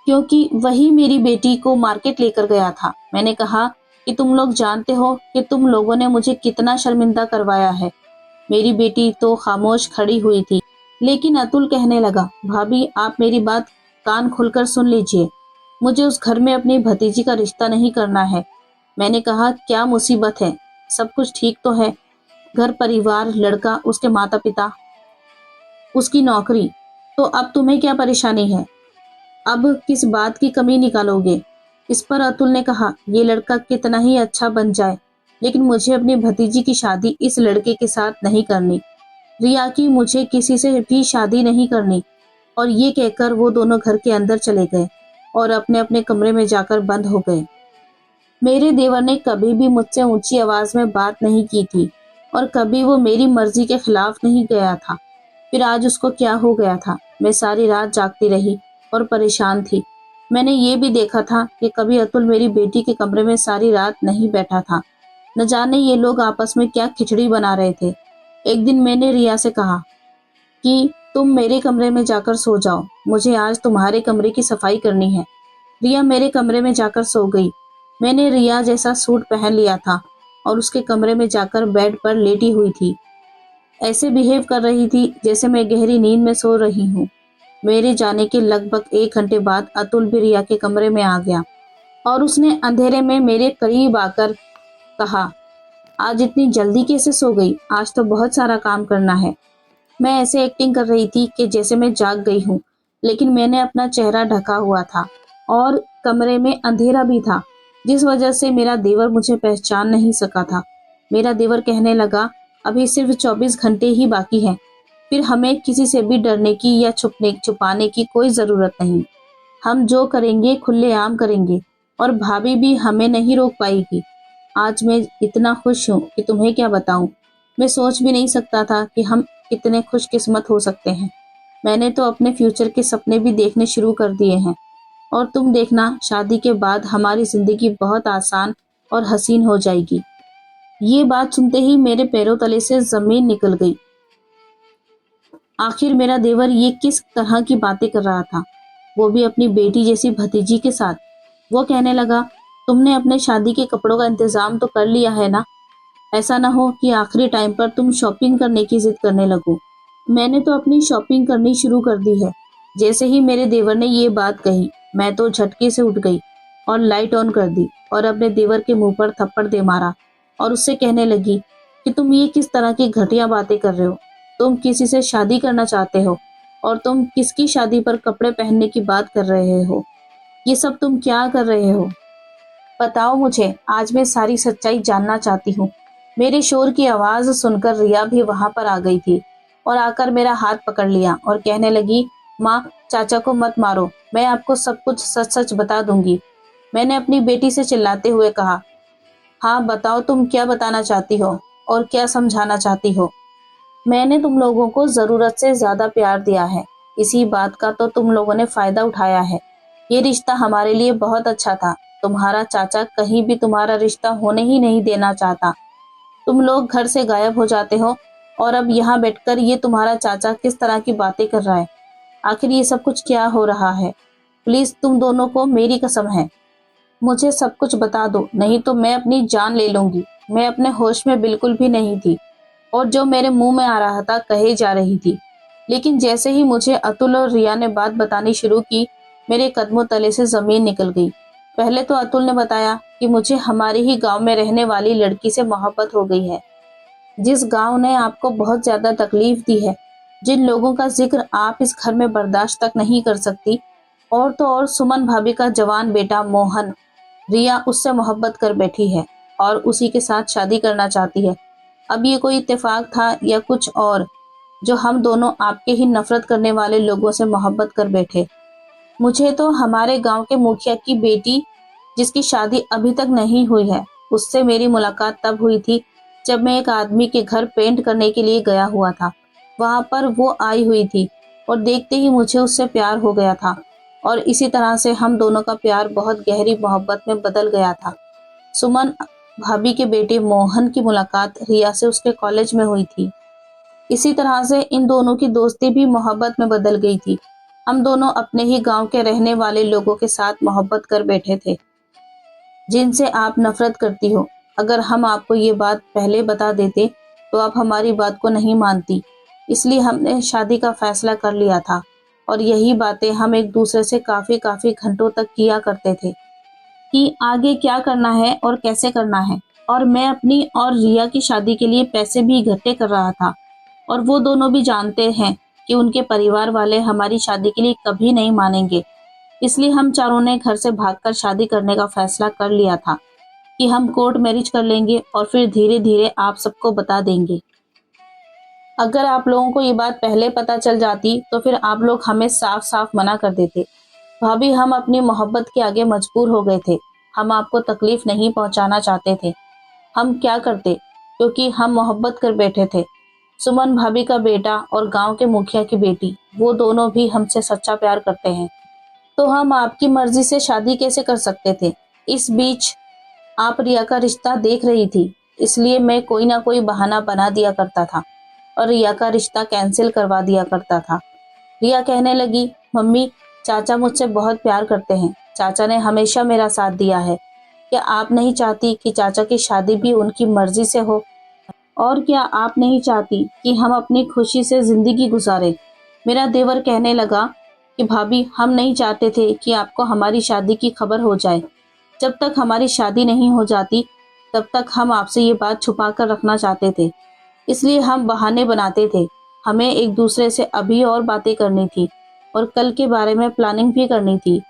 क्योंकि वही मेरी बेटी को मार्केट लेकर गया था। मैंने कहा कि तुम लोग जानते हो कि तुम लोगों ने मुझे कितना शर्मिंदा करवाया है। मेरी बेटी तो खामोश खड़ी हुई थी, लेकिन अतुल कहने लगा, भाभी आप मेरी बात कान खोलकर सुन लीजिए, मुझे उस घर में अपनी भतीजी का रिश्ता नहीं करना है। मैंने कहा, क्या मुसीबत है, सब कुछ ठीक तो है, घर परिवार, लड़का, उसके माता पिता, उसकी नौकरी, तो अब तुम्हें क्या परेशानी है, अब किस बात की कमी निकालोगे। इस पर अतुल ने कहा, ये लड़का कितना ही अच्छा बन जाए, लेकिन मुझे अपनी भतीजी की शादी इस लड़के के साथ नहीं करनी। रिया की मुझे किसी से भी शादी नहीं करनी। और ये कहकर वो दोनों घर के अंदर चले गए और अपने अपने कमरे में जाकर बंद हो गए। मेरे देवर ने कभी भी मुझसे ऊंची आवाज में बात नहीं की थी और कभी वो मेरी मर्जी के खिलाफ नहीं गया था। फिर आज उसको क्या हो गया था। मैं सारी रात जागती रही और परेशान थी। मैंने ये भी देखा था कि कभी अतुल मेरी बेटी के कमरे में सारी रात नहीं बैठा था। न जाने ये लोग आपस में क्या खिचड़ी बना रहे थे। एक दिन मैंने रिया से कहा कि तुम मेरे कमरे में जाकर सो जाओ, मुझे आज तुम्हारे कमरे की सफाई करनी है। रिया मेरे कमरे में जाकर सो गई। मैंने रिया जैसा सूट पहन लिया था और उसके कमरे में जाकर बेड पर लेटी हुई थी। ऐसे बिहेव कर रही थी जैसे मैं गहरी नींद में सो रही हूँ। मेरे जाने के लगभग 1 घंटे बाद अतुल भी रिया के कमरे में आ गया और उसने अंधेरे में मेरे करीब आकर कहा, आज इतनी जल्दी कैसे सो गई, आज तो बहुत सारा काम करना है। मैं ऐसे एक्टिंग कर रही थी कि जैसे मैं जाग गई हूँ, लेकिन मैंने अपना चेहरा ढका हुआ था और कमरे में अंधेरा भी था, जिस वजह से मेरा देवर मुझे पहचान नहीं सका था। मेरा देवर कहने लगा, अभी सिर्फ 24 घंटे ही बाकी हैं, फिर हमें किसी से भी डरने की या छुपाने की कोई ज़रूरत नहीं। हम जो करेंगे खुलेआम करेंगे और भाभी भी हमें नहीं रोक पाएगी। आज मैं इतना खुश हूँ कि तुम्हें क्या बताऊँ। मैं सोच भी नहीं सकता था कि हम कितने खुशकिस्मत हो सकते हैं। मैंने तो अपने फ्यूचर के सपने भी देखने शुरू कर दिए हैं और तुम देखना, शादी के बाद हमारी जिंदगी बहुत आसान और हसीन हो जाएगी। ये बात सुनते ही मेरे पैरों तले से जमीन निकल गई। आखिर मेरा देवर ये किस तरह की बातें कर रहा था, वो भी अपनी बेटी जैसी भतीजी के साथ। वो कहने लगा, तुमने अपने शादी के कपड़ों का इंतजाम तो कर लिया है ना, ऐसा ना हो कि आखिरी टाइम पर तुम शॉपिंग करने की जिद करने लगो। मैंने तो अपनी शॉपिंग करनी शुरू कर दी है। जैसे ही मेरे देवर ने ये बात कही, मैं तो झटके से उठ गई और लाइट ऑन कर दी और अपने देवर के मुंह पर थप्पड़ दे मारा। और उससे कहने लगी कि तुम ये किस तरह की घटिया बातें कर रहे हो। तुम किसी से शादी करना चाहते हो और तुम किसकी शादी पर कपड़े पहनने की बात कर रहे हो। ये सब तुम क्या कर रहे हो? बताओ मुझे, आज मैं सारी सच्चाई जानना चाहती हूँ। मेरे शोर की आवाज सुनकर रिया भी वहां पर आ गई थी और आकर मेरा हाथ पकड़ लिया और कहने लगी, माँ, चाचा को मत मारो, मैं आपको सब कुछ सच सच बता दूंगी। मैंने अपनी बेटी से चिल्लाते हुए कहा, हाँ बताओ, तुम क्या बताना चाहती हो और क्या समझाना चाहती हो। मैंने तुम लोगों को जरूरत से ज्यादा प्यार दिया है, इसी बात का तो तुम लोगों ने फायदा उठाया है। ये रिश्ता हमारे लिए बहुत अच्छा था। तुम्हारा चाचा कहीं भी तुम्हारा रिश्ता होने ही नहीं देना चाहता। तुम लोग घर से गायब हो जाते हो और अब यहाँ बैठकर ये तुम्हारा चाचा किस तरह की बातें कर रहा है। आखिर ये सब कुछ क्या हो रहा है? प्लीज तुम दोनों को मेरी कसम है, मुझे सब कुछ बता दो, नहीं तो मैं अपनी जान ले लूंगी। मैं अपने होश में बिल्कुल भी नहीं थी और जो मेरे मुंह में आ रहा था कहे जा रही थी। लेकिन जैसे ही मुझे अतुल और रिया ने बात बतानी शुरू की, मेरे कदमों तले से जमीन निकल गई। पहले तो अतुल ने बताया कि मुझे हमारे ही गांव में रहने वाली लड़की से मोहब्बत हो गई है, जिस गांव ने आपको बहुत ज्यादा तकलीफ दी है, जिन लोगों का जिक्र आप इस घर में बर्दाश्त तक नहीं कर सकती। और तो और सुमन भाभी का जवान बेटा मोहन, रिया उससे मोहब्बत कर बैठी है और उसी के साथ शादी करना चाहती है। अब ये कोई इत्तेफाक था या कुछ और, जो हम दोनों आपके ही नफरत करने वाले लोगों से मोहब्बत कर बैठे। मुझे तो हमारे गांव के मुखिया की बेटी, जिसकी शादी अभी तक नहीं हुई है, उससे मेरी मुलाकात तब हुई थी जब मैं एक आदमी के घर पेंट करने के लिए गया हुआ था। वहां पर वो आई हुई थी और देखते ही मुझे उससे प्यार हो गया था और इसी तरह से हम दोनों का प्यार बहुत गहरी मोहब्बत में बदल गया था। सुमन भाभी के बेटे मोहन की मुलाकात रिया से उसके कॉलेज में हुई थी। इसी तरह से इन दोनों की दोस्ती भी मोहब्बत में बदल गई थी। हम दोनों अपने ही गांव के रहने वाले लोगों के साथ मोहब्बत कर बैठे थे, जिनसे आप नफरत करती हो। अगर हम आपको ये बात पहले बता देते तो आप हमारी बात को नहीं मानती। इसलिए हमने शादी का फैसला कर लिया था और यही बातें हम एक दूसरे से काफी काफी घंटों तक किया करते थे कि आगे क्या करना है और कैसे करना है। और मैं अपनी और रिया की शादी के लिए पैसे भी इकट्ठे कर रहा था और वो दोनों भी जानते हैं कि उनके परिवार वाले हमारी शादी के लिए कभी नहीं मानेंगे। इसलिए हम चारों ने घर से भागकर शादी करने का फैसला कर लिया था कि हम कोर्ट मैरिज कर लेंगे और फिर धीरे धीरे आप सबको बता देंगे। अगर आप लोगों को ये बात पहले पता चल जाती तो फिर आप लोग हमें साफ साफ मना कर देते। भाभी, हम अपनी मोहब्बत के आगे मजबूर हो गए थे। हम आपको तकलीफ नहीं पहुंचाना चाहते थे। हम क्या करते, क्योंकि हम मोहब्बत कर बैठे थे। सुमन भाभी का बेटा और गांव के मुखिया की बेटी, वो दोनों भी हमसे सच्चा प्यार करते हैं। तो हम आपकी मर्जी से शादी कैसे कर सकते थे? इस बीच आप रिया का रिश्ता देख रही थी, इसलिए मैं कोई ना कोई बहाना बना दिया करता था और रिया का रिश्ता कैंसिल करवा दिया करता था। रिया कहने लगी, मम्मी, चाचा मुझसे बहुत प्यार करते हैं। चाचा ने हमेशा मेरा साथ दिया है। क्या आप नहीं चाहती कि चाचा की शादी भी उनकी मर्जी से हो? और क्या आप नहीं चाहती कि हम अपनी खुशी से जिंदगी गुजारें? मेरा देवर कहने लगा कि भाभी, हम नहीं चाहते थे कि आपको हमारी शादी की खबर हो जाए। जब तक हमारी शादी नहीं हो जाती तब तक हम आपसे ये बात छुपा कर रखना चाहते थे। इसलिए हम बहाने बनाते थे। हमें एक दूसरे से अभी और बातें करनी थी और कल के बारे में प्लानिंग भी करनी थी।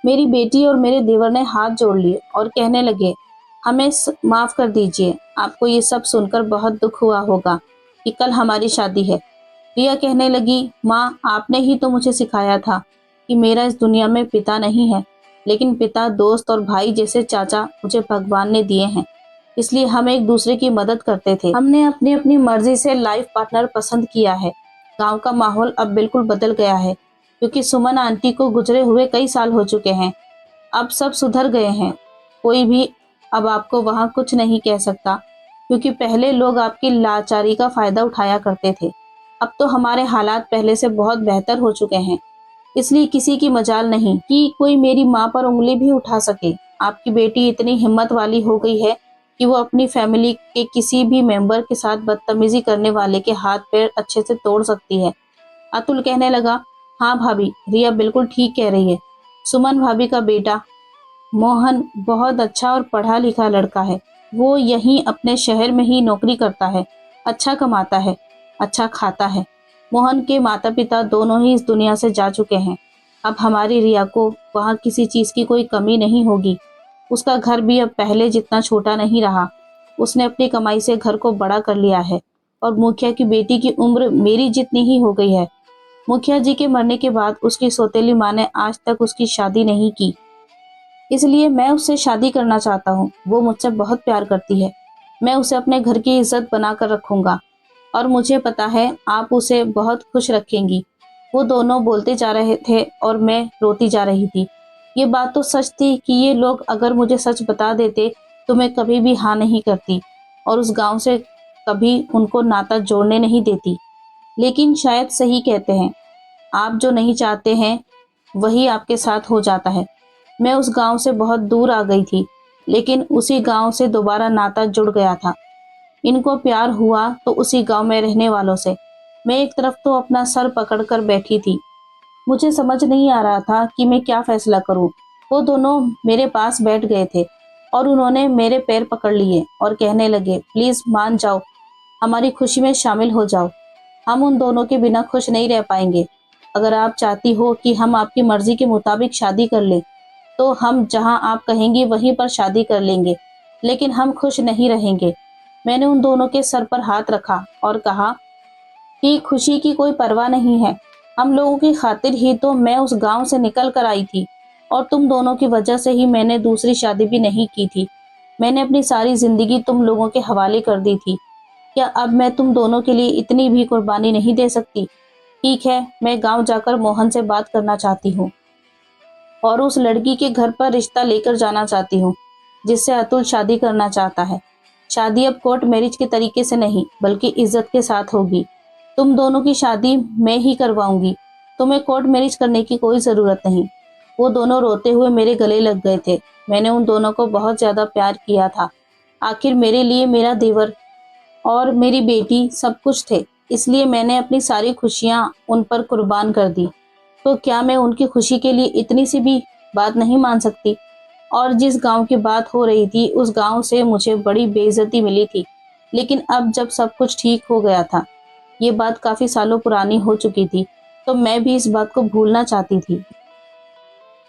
मेरी बेटी और मेरे देवर ने हाथ जोड़ लिए और कहने लगे, हमें माफ कर दीजिए। आपको ये सब सुनकर बहुत दुख हुआ होगा कि कल हमारी शादी है। रिया कहने लगी, माँ, आपने ही तो मुझे सिखाया था कि मेरा इस दुनिया में पिता नहीं है, लेकिन पिता, दोस्त और भाई जैसे चाचा मुझे भगवान ने दिए हैं। इसलिए हम एक दूसरे की मदद करते थे। हमने अपनी अपनी मर्जी से लाइफ पार्टनर पसंद किया है। गांव का माहौल अब बिल्कुल बदल गया है, क्योंकि सुमन आंटी को गुजरे हुए कई साल हो चुके हैं। अब सब सुधर गए हैं। कोई भी अब आपको वहां कुछ नहीं कह सकता, क्योंकि पहले लोग आपकी लाचारी का फायदा उठाया करते थे। अब तो हमारे हालात पहले से बहुत बेहतर हो चुके हैं। इसलिए किसी की मजाल नहीं कि कोई मेरी माँ पर उंगली भी उठा सके। आपकी बेटी इतनी हिम्मत वाली हो गई है कि वो अपनी फैमिली के किसी भी मेंबर के साथ बदतमीजी करने वाले के हाथ पैर अच्छे से तोड़ सकती है। अतुल कहने लगा, हाँ भाभी, रिया बिल्कुल ठीक कह रही है। सुमन भाभी का बेटा मोहन बहुत अच्छा और पढ़ा लिखा लड़का है। वो यहीं अपने शहर में ही नौकरी करता है, अच्छा कमाता है, अच्छा खाता है। मोहन के माता पिता दोनों ही इस दुनिया से जा चुके हैं। अब हमारी रिया को वहाँ किसी चीज़ की कोई कमी नहीं होगी। उसका घर भी अब पहले जितना छोटा नहीं रहा। उसने अपनी कमाई से घर को बड़ा कर लिया है और मुखिया की बेटी की उम्र मेरी जितनी ही हो गई है। मुखिया जी के मरने के बाद उसकी सौतेली माँ ने आज तक उसकी शादी नहीं की, इसलिए मैं उससे शादी करना चाहता हूँ। वो मुझसे बहुत प्यार करती है। मैं उसे अपने घर की इज्जत बनाकर रखूंगा और मुझे पता है आप उसे बहुत खुश रखेंगी। वो दोनों बोलते जा रहे थे और मैं रोती जा रही थी। ये बात तो सच थी कि ये लोग अगर मुझे सच बता देते तो मैं कभी भी हाँ नहीं करती और उस गांव से कभी उनको नाता जोड़ने नहीं देती। लेकिन शायद सही कहते हैं, आप जो नहीं चाहते हैं वही आपके साथ हो जाता है। मैं उस गांव से बहुत दूर आ गई थी, लेकिन उसी गांव से दोबारा नाता जुड़ गया था। इनको प्यार हुआ तो उसी गांव में रहने वालों से। मैं एक तरफ तो अपना सर पकड़कर बैठी थी। मुझे समझ नहीं आ रहा था कि मैं क्या फैसला करूं। वो दोनों मेरे पास बैठ गए थे और उन्होंने मेरे पैर पकड़ लिए और कहने लगे, प्लीज मान जाओ, हमारी खुशी में शामिल हो जाओ। हम उन दोनों के बिना खुश नहीं रह पाएंगे। अगर आप चाहती हो कि हम आपकी मर्जी के मुताबिक शादी कर लें तो हम जहां आप कहेंगी वहीं पर शादी कर लेंगे, लेकिन हम खुश नहीं रहेंगे। मैंने उन दोनों के सर पर हाथ रखा और कहा कि खुशी की कोई परवाह नहीं है। हम लोगों की खातिर ही तो मैं उस गांव से निकल कर आई थी और तुम दोनों की वजह से ही मैंने दूसरी शादी भी नहीं की थी। मैंने अपनी सारी जिंदगी तुम लोगों के हवाले कर दी थी। क्या अब मैं तुम दोनों के लिए इतनी भी कुर्बानी नहीं दे सकती? ठीक है, मैं गांव जाकर मोहन से बात करना चाहती हूँ और उस लड़की के घर पर रिश्ता लेकर जाना चाहती हूँ जिससे अतुल शादी करना चाहता है। शादी अब कोर्ट मैरिज के तरीके से नहीं बल्कि इज्जत के साथ होगी। तुम दोनों की शादी मैं ही करवाऊंगी। तुम्हें कोर्ट मैरिज करने की कोई जरूरत नहीं। वो दोनों रोते हुए मेरे गले लग गए थे। मैंने उन दोनों को बहुत ज्यादा प्यार किया था। आखिर मेरे लिए मेरा देवर और मेरी बेटी सब कुछ थे, इसलिए मैंने अपनी सारी खुशियां उन पर कुर्बान कर दी। तो क्या मैं उनकी खुशी के लिए इतनी सी भी बात नहीं मान सकती? और जिस गांव की बात हो रही थी उस गांव से मुझे बड़ी बेइज्जती मिली थी, लेकिन अब जब सब कुछ ठीक हो गया था, ये बात काफी सालों पुरानी हो चुकी थी, तो मैं भी इस बात को भूलना चाहती थी।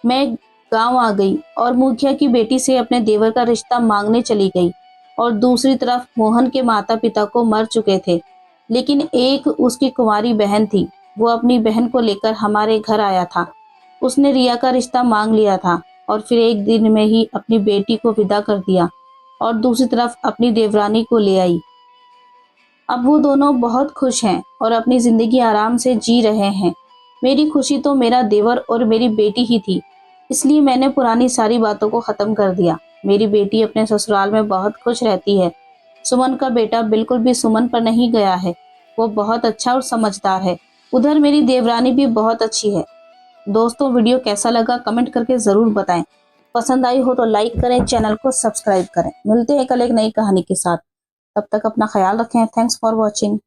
मैं गांव आ गई और मुखिया की बेटी से अपने देवर का रिश्ता मांगने चली गई और दूसरी तरफ मोहन के माता पिता को मर चुके थे, लेकिन एक उसकी कुंवारी बहन थी। वो अपनी बहन को लेकर हमारे घर आया था। उसने रिया का रिश्ता मांग लिया था और फिर एक दिन में ही अपनी बेटी को विदा कर दिया और दूसरी तरफ अपनी देवरानी को ले आई। अब वो दोनों बहुत खुश हैं और अपनी जिंदगी आराम से जी रहे हैं। मेरी खुशी तो मेरा देवर और मेरी बेटी ही थी, इसलिए मैंने पुरानी सारी बातों को खत्म कर दिया। मेरी बेटी अपने ससुराल में बहुत खुश रहती है। सुमन का बेटा बिल्कुल भी सुमन पर नहीं गया है। वो बहुत अच्छा और समझदार है। उधर मेरी देवरानी भी बहुत अच्छी है। दोस्तों, वीडियो कैसा लगा कमेंट करके जरूर बताएं। पसंद आई हो तो लाइक करें, चैनल को सब्सक्राइब करें। मिलते हैं कल एक नई कहानी के साथ। तब तक अपना ख्याल रखें। Thanks for watching.